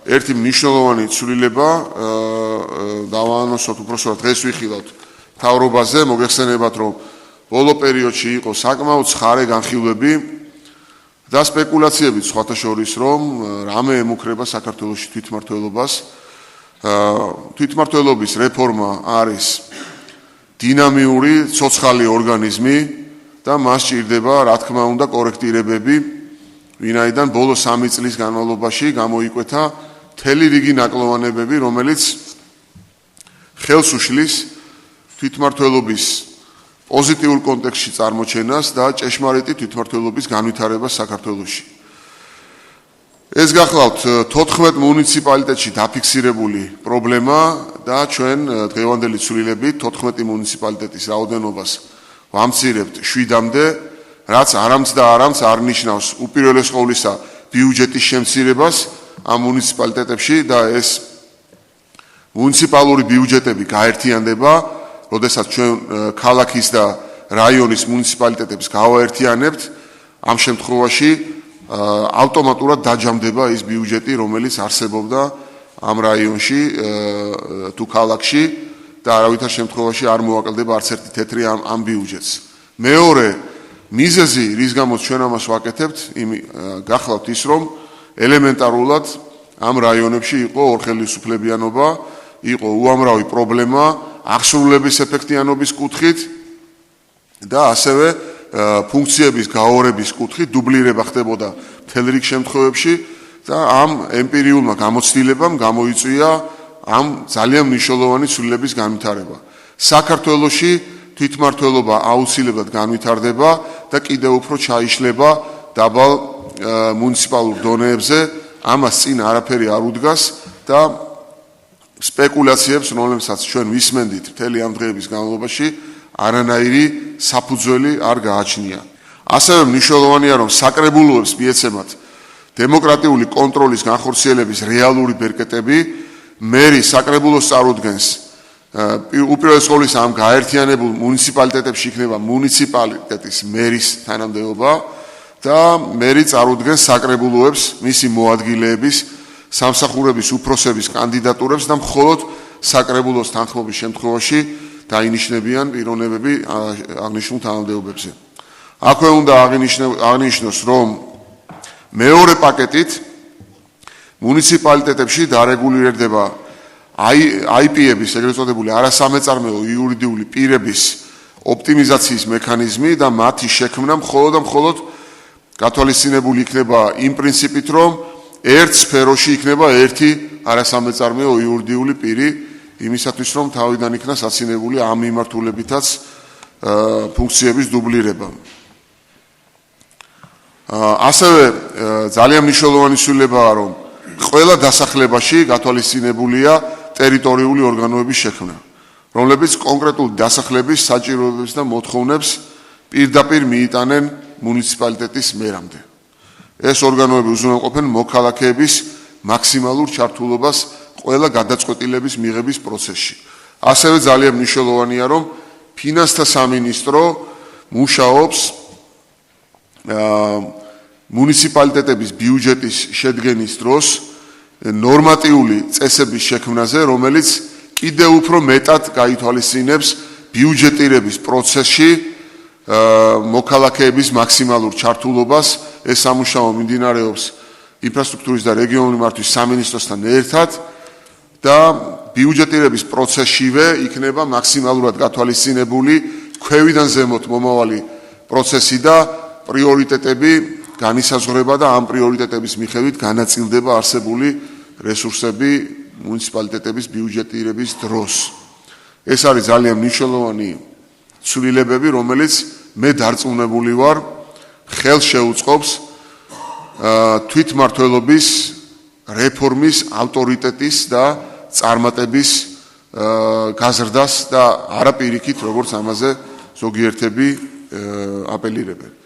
ერთი მნიშვნელოვანი ცვლილება დავაანონსოთ უпроსტად დღეს ვიხილავთ მთავრობაზე, მოგეხსენებათ, რომ ბოლო პერიოდში იყო საკმაოდ ცხარე განხილვები და სპეკულაციები სხვათა შორის, რომ რამე ემუქრება საქართველოში თვითმმართველობას. თვითმმართველობის რეფორმა არის დინამიური, ცოცხალი ორგანიზმი და მას სჭირდება, რა თქმა უნდა, კორექტირებები, ვინაიდან ბოლო 3 წლის განმავლობაში გამოიკვეთა მთელი რიგი ნაკლოვანებები, რომელიც ხელს უშლის თვითმმართველობის პოზიტიურ კონტექსტში წარმოჩენას და ჭეშმარიტი თვითმმართველობის განვითარებას საქართველოში. ეს გახლავთ 14 მუნიციპალიტეტში დაფიქსირებული პრობლემა და ჩვენ დღევანდელი ცვლილებით 14 მუნიციპალიტეტის რაოდენობას ვამცირებთ 7-მდე, რაც არამც და არამც არ ნიშნავს უპირველეს ყოვლისა ბიუჯეტის შემცირებას ამ მუნიციპალიტეტებში და ეს მუნიციპალური ბიუჯეტები გაერთიანდება, როდესაც ჩვენ ქალაქის და რაიონის მუნიციპალიტეტებს გავაერთიანებთ, ამ შემთხვევაში ავტომატურად დაჯამდება ის ბიუჯეტი, რომელიც არსებობდა ამ რაიონში თუ ქალაქში და არავითარ შემთხვევაში არ მოაკლდება არც ერთი თეთრი ამ ბიუჯეტს. მეორე მიზეზი, რის გამოც ჩვენ ამას ვაკეთებთ, გახლავთ ის, რომ ელემენტარულად ამ რაიონებში იყო ორხელისუფლებიანობა, იყო უამრავი პრობლემა აღსრულების ეფექტიანობის კუთხით და ასევე ფუნქციების გაორების კუთხით დუბლირება ხდებოდა მთელ რიგ შემთხვევებში და ამ ემპირიულმა გამოცდილებამ გამოიწვია ამ ძალიან მნიშვნელოვანი ცვლილების განვითარება. საქართველოში თვითმმართველობა აუცილებლად განვითარდება და კიდევ უფრო ჩაიშლება დაბალ მუნიციპალურ დონეებზე, ამას წინ არაფერი არ უდგას და სპეკულაციებს, რომლებსაც ჩვენ ვისმენდით მთელი ამ დღეების განმავლობაში, არანაირი საფუძველი არ გააჩნია. ასევე მნიშვნელოვანია, რომ საკრებულოებს მიეცემათ დემოკრატიული კონტროლის განხორციელების რეალური ბერკეტები, მერი საკრებულოს წარუდგენს უპირველეს ყოვლისა ამ გაერთიანებულ მუნიციპალიტეტებში იქნება მუნიციპალიტეტის მერის თანამდებობა და მერი წარუდგენს საკრებულოებს მისი მოადგილეების სამსახურების უფროსების კანდიდატურებს და მხოლოდ საკრებულოს თანხმობის შემთხვევაში დაინიშნებიან პიროვნებები აღნიშნულ თანამდებობებზე. აქვე უნდა აღნიშნოს, რომ მეორე პაკეტით მუნიციპალიტეტებში დარეგულირდება IP-ების, ეგრეთ წოდებული არასამეწარმეო იურიდიული პირების ოპტიმიზაციის მექანიზმი და მათი შექმნა მხოლოდ გათვალისწინებული იქნება იმ პრინციპით, რომ ერთ სფეროში იქნება ერთი არასამეწარმეო იურიდიული პირი, იმისათვის, რომ თავიდან იქნა საცინებული ამ მიმართულებითაც ფუნქციების დუბლირება. ასევე ძალიან მნიშვნელოვანი ცვლილებაა, რომ ყველა დასახლებაში გათვალისწინებულია ტერიტორიული ორგანოების შექმნა, რომლებიც კონკრეტული დასახლების საჭიროებებს და მოთხოვნებს პირდაპირ მიიტანენ მუნიციპალიტეტის მერამდე. ეს ორგანოები უზრუნველყოფენ მოქალაქეების მაქსიმალურ ჩართულობას ყველა გადაწყვეტილების მიღების პროცესში. ასევე ძალიან მნიშვნელოვანია, რომ ფინანსთა სამინისტრო მუშაობს მუნიციპალიტეტების ბიუჯეტის შედგენის დროს ნორმატიული წესების შექმნაზე, რომელიც კიდევ უფრო მეტად გაითვალისწინებს ბიუჯეტირების პროცესში მოქალაქეების მაქსიმალურ ჩართულობას. ეს სამუშაო მიმდინარეობს ინფრასტრუქტურის და რეგიონული მართვის სამინისტროსთან ერთად და ბიუჯეტირების პროცესშივე იქნება მაქსიმალურად გათვალისწინებული ქვევიდან ზემოთ მომავალი პროცესი და პრიორიტეტები განისაზღვრება და ამ პრიორიტეტების მიხედვით განაწილდება არსებული რესურსები მუნიციპალიტეტების ბიუჯეტირების დროს. ეს არის ძალიან მნიშვნელოვანი ცვლილებები, რომელიც მე დარწმუნებული ვარ, ხელს შეუწყობს თვითმმართველობის რეფორმის ავტორიტეტის და წარმატების გაზრდას და არა პირიქით, როგორც ამაზე ზოგიერთები აპელირებენ.